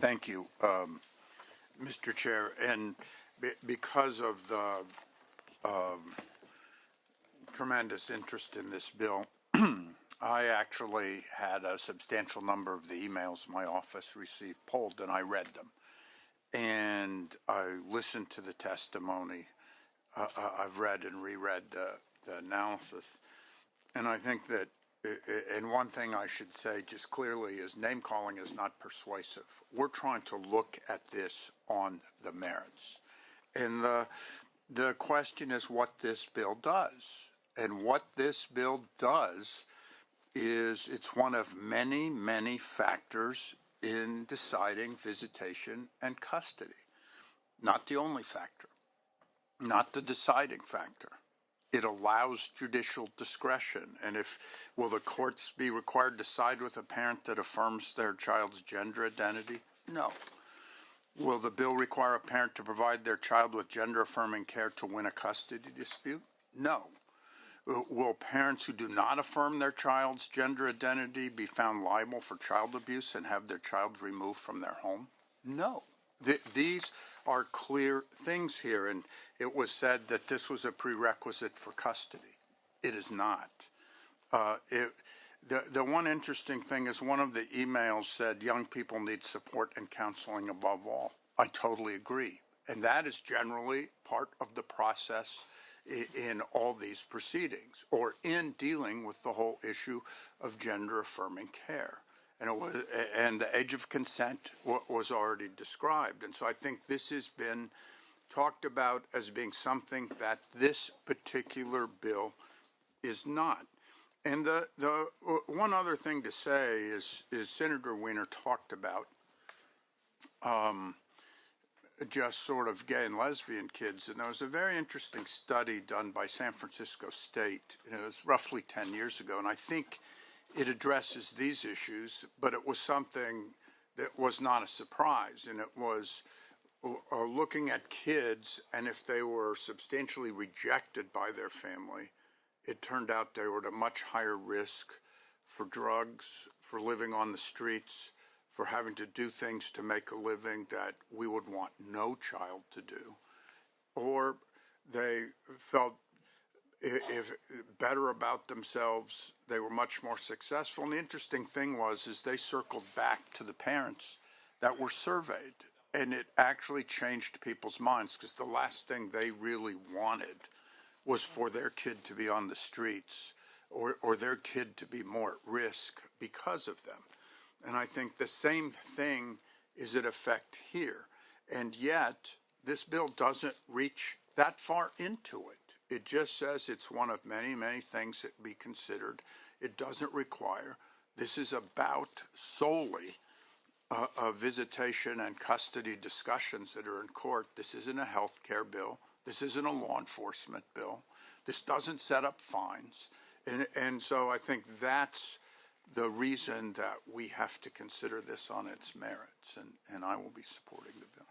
Thank you, Mr. Chair. And because of the tremendous interest in this bill, I actually had a substantial number of the emails my office received pulled, and I read them. And I listened to the testimony. I've read and reread the analysis. And I think that, and one thing I should say just clearly is name calling is not persuasive. We're trying to look at this on the merits. And the question is what this bill does. And what this bill does is it's one of many, many factors in deciding visitation and custody. Not the only factor, not the deciding factor. It allows judicial discretion. And will the courts be required to side with a parent that affirms their child's gender identity? No. Will the bill require a parent to provide their child with gender-affirming care to win a custody dispute? No. Will parents who do not affirm their child's gender identity be found liable for child abuse and have their child removed from their home? No. These are clear things here, and it was said that this was a prerequisite for custody. It is not. The one interesting thing is one of the emails said young people need support and counseling above all. I totally agree. And that is generally part of the process in all these proceedings or in dealing with the whole issue of gender-affirming care. And the age of consent was already described. And so I think this has been talked about as being something that this particular bill is not. And the one other thing to say is Senator Wiener talked about just sort of gay and lesbian kids. And there was a very interesting study done by San Francisco State. It was roughly 10 years ago. And I think it addresses these issues, but it was something that was not a surprise. And it was looking at kids, and if they were substantially rejected by their family, it turned out they were at a much higher risk for drugs, for living on the streets, for having to do things to make a living that we would want no child to do. Or they felt if better about themselves, they were much more successful. And the interesting thing is they circled back to the parents that were surveyed. And it actually changed people's minds because the last thing they really wanted was for their kid to be on the streets or their kid to be more at risk because of them. And I think the same thing is at effect here. And yet, this bill doesn't reach that far into it. It just says it's one of many, many things that be considered. It doesn't require. This is about solely visitation and custody discussions that are in court. This isn't a health care bill. This isn't a law enforcement bill. This doesn't set up fines. And so I think that's the reason that we have to consider this on its merits, and I will be supporting the bill.